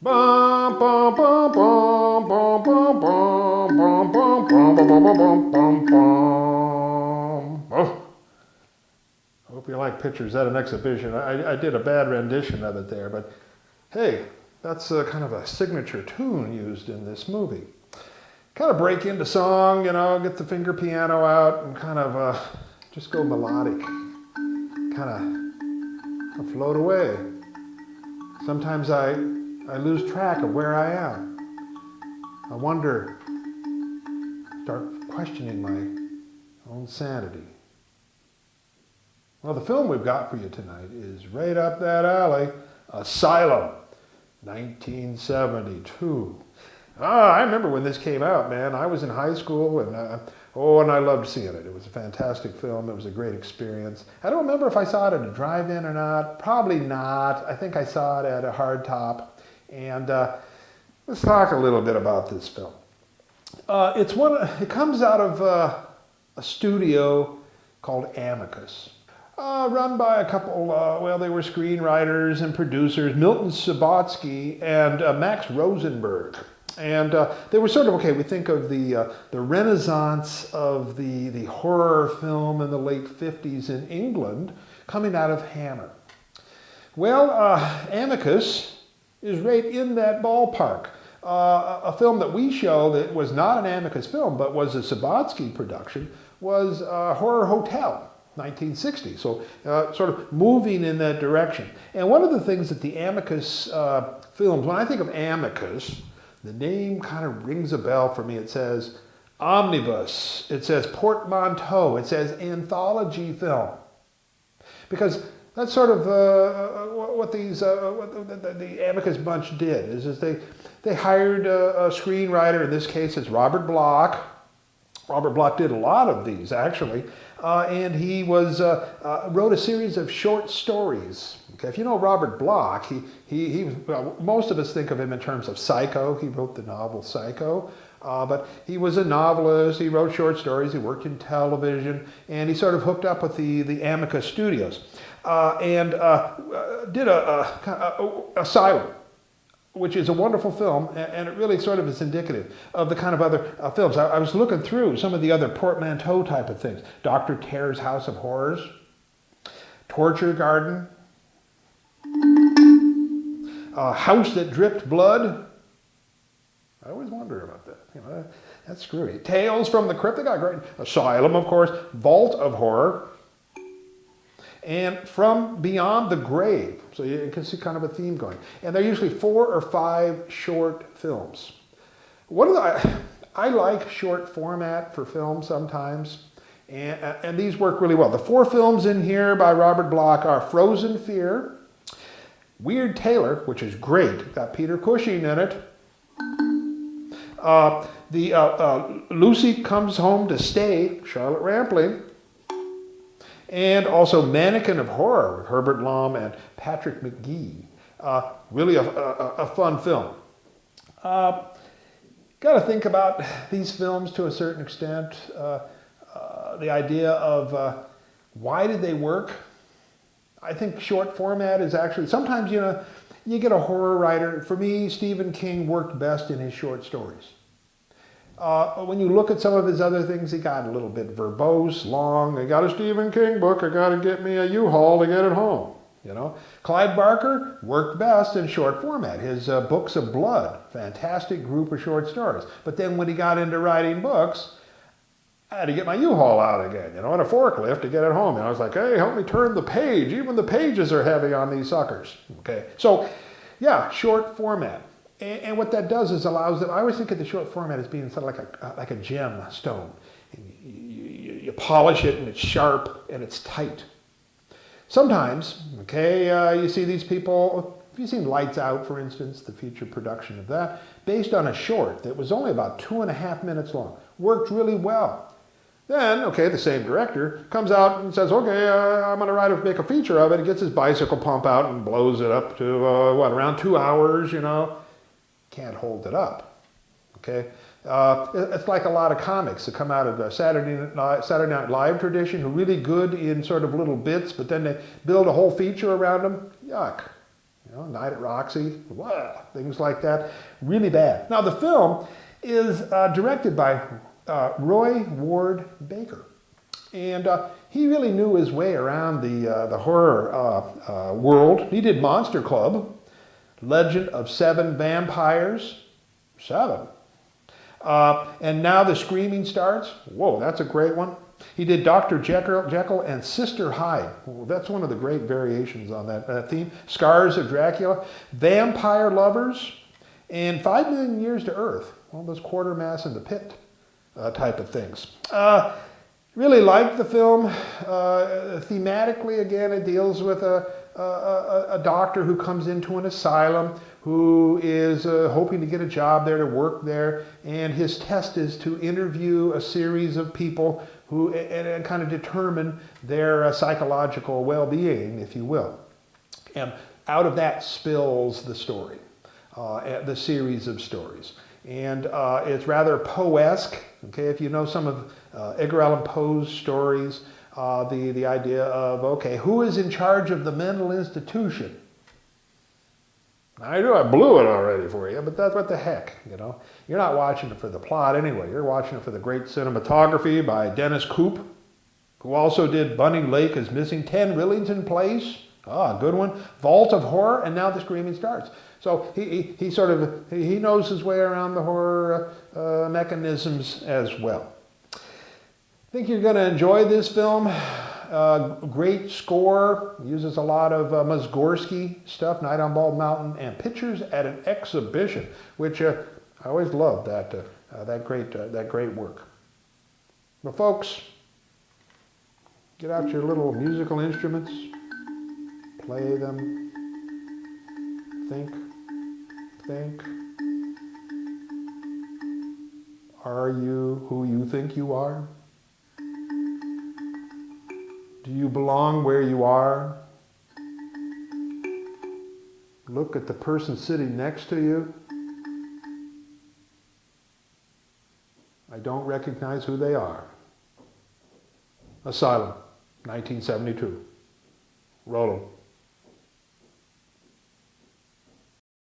Bum, bum, bum, bum, bum, bum, bum, bum, bum, bum, bum, bum, bum, bum. Oh, I hope you like pictures at an exhibition. I did a bad rendition of it there, but hey, that's kind of a signature tune used in this movie. Kind of break into song, you know, get the finger piano out and kind of just go melodic. Kind of float away. Sometimes I lose track of where I am. I wonder, start questioning my own sanity. Well, the film we've got for you tonight is right up that alley, Asylum, 1972. I remember when this came out, man. I was in high school, and and I loved seeing it. It was a fantastic film. It was a great experience. I don't remember if I saw it at a drive-in or not. Probably not. I think I saw it at a hard top. And let's talk a little bit about this film. It comes out of a studio called Amicus. Run by a couple, they were screenwriters and producers, Milton Subotsky and Max Rosenberg. And they were sort of, we think of the renaissance of the horror film in the late 50s in England coming out of Hammer. Well, Amicus is right in that ballpark. A film that we show that was not an Amicus film, but was a Subotsky production, was Horror Hotel, 1960. So sort of moving in that direction. And one of the things that the Amicus films, when I think of Amicus, the name kind of rings a bell for me. It says omnibus, it says portmanteau, it says anthology film. Because that's sort of what the Amicus bunch did, is they hired a screenwriter, in this case it's Robert Bloch. Robert Bloch did a lot of these, actually, and he wrote a series of short stories. Okay, if you know Robert Bloch, most of us think of him in terms of Psycho. He wrote the novel Psycho, but he was a novelist. He wrote short stories. He worked in television, and he sort of hooked up with the Amicus Studios and did Asylum, which is a wonderful film, and it really sort of is indicative of the kind of other films. I was looking through some of the other portmanteau type of things. Dr. Terror's House of Horrors, Torture Garden, House That Dripped Blood. I always wonder about that. You know, that's screwy. Tales from the Crypt. They got great. Asylum, of course. Vault of Horror. And From Beyond the Grave. So you can see kind of a theme going. And they're usually 4 or 5 short films. I like short format for films sometimes. And these work really well. The 4 films in here by Robert Bloch are Frozen Fear, Weird Tailor, which is great. Got Peter Cushing in it. Lucy Comes Home to Stay, Charlotte Rampling. And also Mannequin of Horror with Herbert Lom and Patrick McGee. Really a fun film. Got to think about these films to a certain extent. The idea of why did they work? I think short format is actually, sometimes, you get a horror writer. For me, Stephen King worked best in his short stories. When you look at some of his other things, he got a little bit verbose, long. I got a Stephen King book, I got to get me a U-Haul to get it home. Clive Barker worked best in short format. His Books of Blood, fantastic group of short stories. But then when he got into writing books, I had to get my U-Haul out again, on a forklift to get it home. And I was like, hey, help me turn the page. Even the pages are heavy on these suckers. Okay, so yeah, short format. And what that does is allows them, I always think of the short format as being sort of like a gemstone. You polish it and it's sharp and it's tight. Sometimes, you see these people, if you've seen Lights Out, for instance, the feature production of that, based on a short that was only about 2.5 minutes long, worked really well. Then, the same director comes out and says, I'm going to make a feature of it. He gets his bicycle pump out and blows it up to, around 2 hours, Can't hold it up, It's like a lot of comics that come out of the Saturday Night Live tradition, who are really good in sort of little bits, but then they build a whole feature around them. Yuck. Night at Roxy, things like that. Really bad. Now, the film is directed by Roy Ward Baker. And he really knew his way around the horror world. He did Monster Club, Legend of Seven Vampires, 7. And Now the Screaming Starts. Whoa, that's a great one. He did Dr. Jekyll and Sister Hyde. Well, that's one of the great variations on that theme. Scars of Dracula, Vampire Lovers, and 5 Million Years to Earth. All those Quartermass in the Pit type of things. Really liked the film. Thematically, again, it deals with a doctor who comes into an asylum who is hoping to get a job there, to work there, and his test is to interview a series of people who and kind of determine their psychological well-being, if you will. And out of that spills the story, the series of stories. And it's rather Poe-esque, okay? If you know some of Edgar Allan Poe's stories, the idea of, okay, who is in charge of the mental institution? I know I blew it already for you, but that's what the heck, You're not watching it for the plot anyway. You're watching it for the great cinematography by Dennis Coop, who also did Bunny Lake is Missing, 10 Rillington Place, good one, Vault of Horror, and Now the Screaming Starts. So he knows his way around the horror mechanisms as well. I think you're going to enjoy this film. Great score, uses a lot of Mussorgsky stuff, Night on Bald Mountain, and Pictures at an Exhibition, which I always loved that great work. Well, folks, get out your little musical instruments, play them, think. Are you who you think you are? Do you belong where you are? Look at the person sitting next to you. I don't recognize who they are. Asylum, 1972. Roll 'em.